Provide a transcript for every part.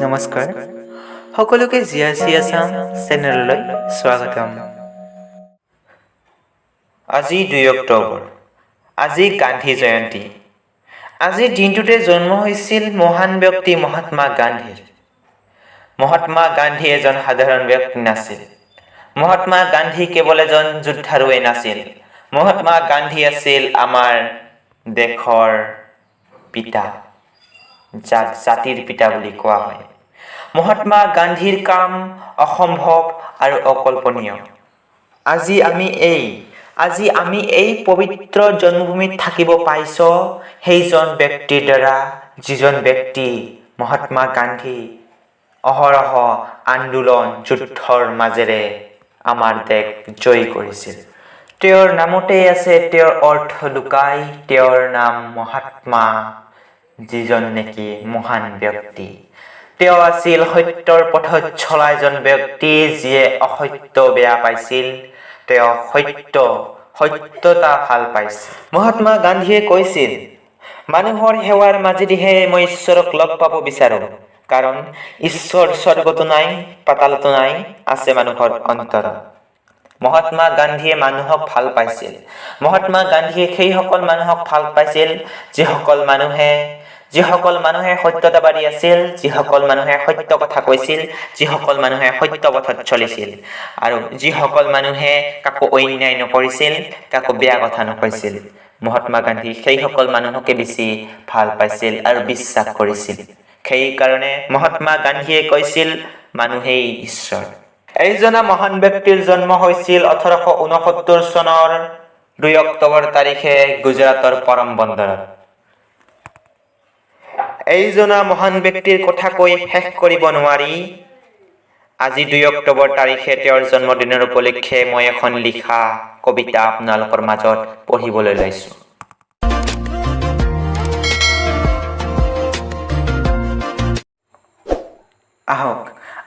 নমস্কাৰ সকলোকে জিআৰচি আছাম চেনেললৈ স্বাগতম। আজি 2 অক্টোবৰ, আজি গান্ধী জয়ন্তী। আজিৰ দিনটোতে জন্ম হৈছিল মহান ব্যক্তি মহাত্মা গান্ধীৰ। মহাত্মা গান্ধী এজন সাধাৰণ ব্যক্তি নাছিল। মহাত্মা গান্ধী কেৱল এজন যোদ্ধাৰুৱে নাছিল। মহাত্মা গান্ধী আছিল আমাৰ দেশৰ পিতা, যাক জাতিৰ পিতা বুলি কোৱা হয়। মহাত্মা গান্ধীৰ কাম অসম্ভৱ আৰু অকল্পনীয়। আজি আমি এই পবিত্ৰ জন্মভূমিত থাকিব পাইছ সেইজন ব্যক্তিৰ দ্বাৰা, যিজন ব্যক্তি মহাত্মা গান্ধী অহৰহ আন্দোলন যুদ্ধৰ মাজেৰে আমাৰ দেশ জয় কৰিছিল। তেওঁৰ নামতেই আছে তেওঁৰ অৰ্থ লুকাই, তেওঁৰ নাম মহাত্মা, যিজন নেকি মহান ব্যক্তি। তেওঁ আছিল সত্যৰ পথত চলা এজন ব্যক্তি, যিয়ে অসত্য বেয়া পাইছিল। তেওঁ সত্যতা ভাল পাইছিল। মহাত্মা গান্ধীয়ে কৈছিল, মানুহৰ সেৱাৰ মাজেদিহে মই ঈশ্বৰক লগ পাব বিচাৰো, কাৰণ ঈশ্বৰ স্বৰ্গতো নাই, পাতালতো নাই, আছে মানুহৰ অন্তৰত। মহাত্মা গান্ধীয়ে মানুহক ভাল পাইছিল। মহাত্মা গান্ধীয়ে সেইসকল মানুহক ভাল পাইছিল যিসকল মানুহে সত্যতাবাদী আছিল, যিসকল মানুহে সত্য কথা কৈছিল, যিসকল মানুহে সত্য পথত চলিছিল, আৰু যিসকল মানুহে কাকো অন্যায় নকৰিছিল, কাকো বেয়া কথা নকৈছিল। মহাত্মা গান্ধী সেইসকল মানুহকে বেছি ভাল পাইছিল আৰু বিশ্বাস কৰিছিল। সেইকাৰণে মহাত্মা গান্ধীয়ে কৈছিল, মানুহেই ঈশ্বৰ। এইজনা মহান ব্যক্তিৰ জন্ম হৈছিল 1869 চনৰ 2 অক্টোবৰ তাৰিখে গুজৰাটৰ পৰম বন্দৰত। এইজনা মহান ব্যক্তিৰ কথা কৈ শেষ কৰিব নোৱাৰি। আজি 2 অক্টোবৰ তাৰিখে তেওঁৰ জন্মদিনৰ উপলক্ষে মই এখন লিখা কবিতা আপোনালোকৰ মাজত পঢ়িবলৈ লৈছো। আহক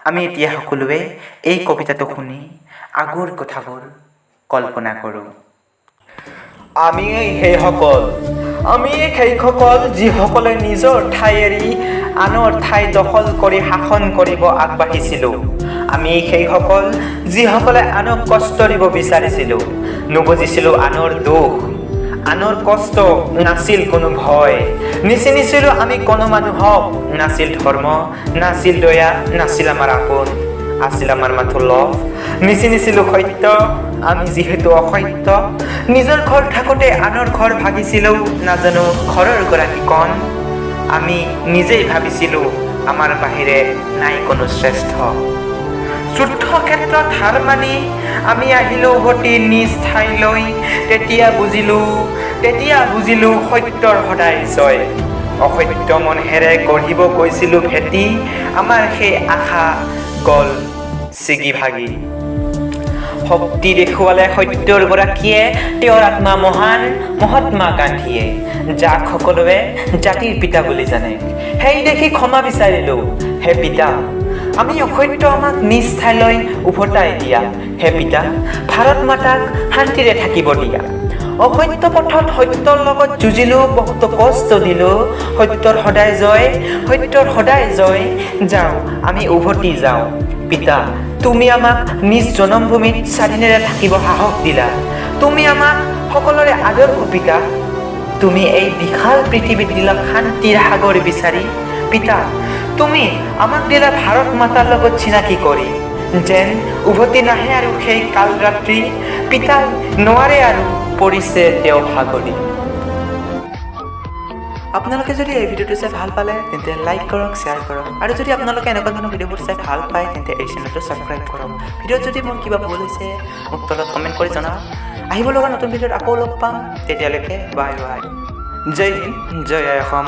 আমি এতিয়া সকলোৱে এই কবিতাটো শুনি আগৰ কথাবোৰ কল্পনা কৰোঁ। আমি সেইসকল যিসকলে নিজৰ ঠাই এৰি আনৰ ঠাই দখল কৰি শাসন কৰিব আগবাঢ়িছিলোঁ। আমি সেইসকল যিসকলে আনক কষ্ট দিব বিচাৰিছিলোঁ, নুবুজিছিলোঁ আনৰ দুখ, আনৰ কষ্ট, নাছিল কোনো ভয়, নিচিনিছিলোঁ আমি কোনো মানুহক, নাছিল ধৰ্ম, নাছিল দয়া, নাছিল আমাৰ আপোন, আছিল আমাৰ মাথো লভ, নিচিনিছিলোঁ সত্য। আমি যিহেতু অসত্য, নিজৰ ঘৰ থাকোঁতে আনৰ ঘৰ ভাগিছিলোঁ, নাজানো ঘৰৰ গৰাকী কণ। আমি নিজেই ভাবিছিলোঁ আমাৰ বাহিৰে নাই কোনো শ্ৰেষ্ঠ। যুদ্ধ ক্ষেত্ৰত হাৰ মানি আমি আহিলোঁ উভতি নিজ ঠাইলৈ। তেতিয়া বুজিলোঁ সত্যৰ সদায় জয়। অসত্য মনেৰে গঢ়িব গৈছিলোঁ ভেটি, আমাৰ সেই আশা গ'ল ছিগি ভাগি। শক্তি দেখুৱালে সত্যৰ গৰাকীয়ে, তেওঁৰ আত্মা মহান মহাত্মা গান্ধীয়ে, যাক সকলোৱে জাতিৰ পিতা বুলি জানে। সেই দেখি ক্ষমা বিচাৰিলোঁ, হে পিতা, আমি অসত্য আমাক নিজ ঠাইলৈ উভতাই দিয়া। হে পিতা, ভাৰত মাতাক শান্তিৰে থাকিব দিয়া। অসত্য পথত সত্যৰ লগত যুঁজিলোঁ, বহুত কষ্ট দিলোঁ, সত্যৰ সদায় জয়। যাওঁ আমি উভতি যাওঁ। পিতা, তুমি আমাক নিজ জন্মভূমিত স্বাধীনেৰে থাকিব সাহস দিলা। তুমি আমাক সকলোৰে আদৰ্শ পিতা। তুমি এই বিশাল পৃথিৱীত দিলা শান্তিৰ সাগৰ বিচাৰি। পিতা, তুমি আমাক দিলা ভাৰত মাতাৰ লগত চিনাকি কৰি, যেন উভতি নাহে আৰু সেই কাল ৰাত্ৰি। পিতাই নোৱাৰে আৰু পৰিছে তেওঁ ভাগৰি। আপোনালোকে যদি এই ভিডিঅ'টো চাই ভাল পালে তেন্তে লাইক কৰক, শ্বেয়াৰ কৰক, আৰু যদি আপোনালোকে এনেকুৱা ধৰণৰ ভিডিঅ'বোৰ চাই ভাল পায় তেন্তে এই চেনেলটো ছাবস্ক্ৰাইব কৰক। ভিডিঅ'ত যদি মোৰ কিবা ভুল হৈছে মোক তলত কমেণ্ট কৰি জনাওক। আহিব লগা নতুন ভিডিঅ'ত আকৌ লগ পাম, তেতিয়ালৈকে বাই বাই। জয় হিন্দ, জয় অসম।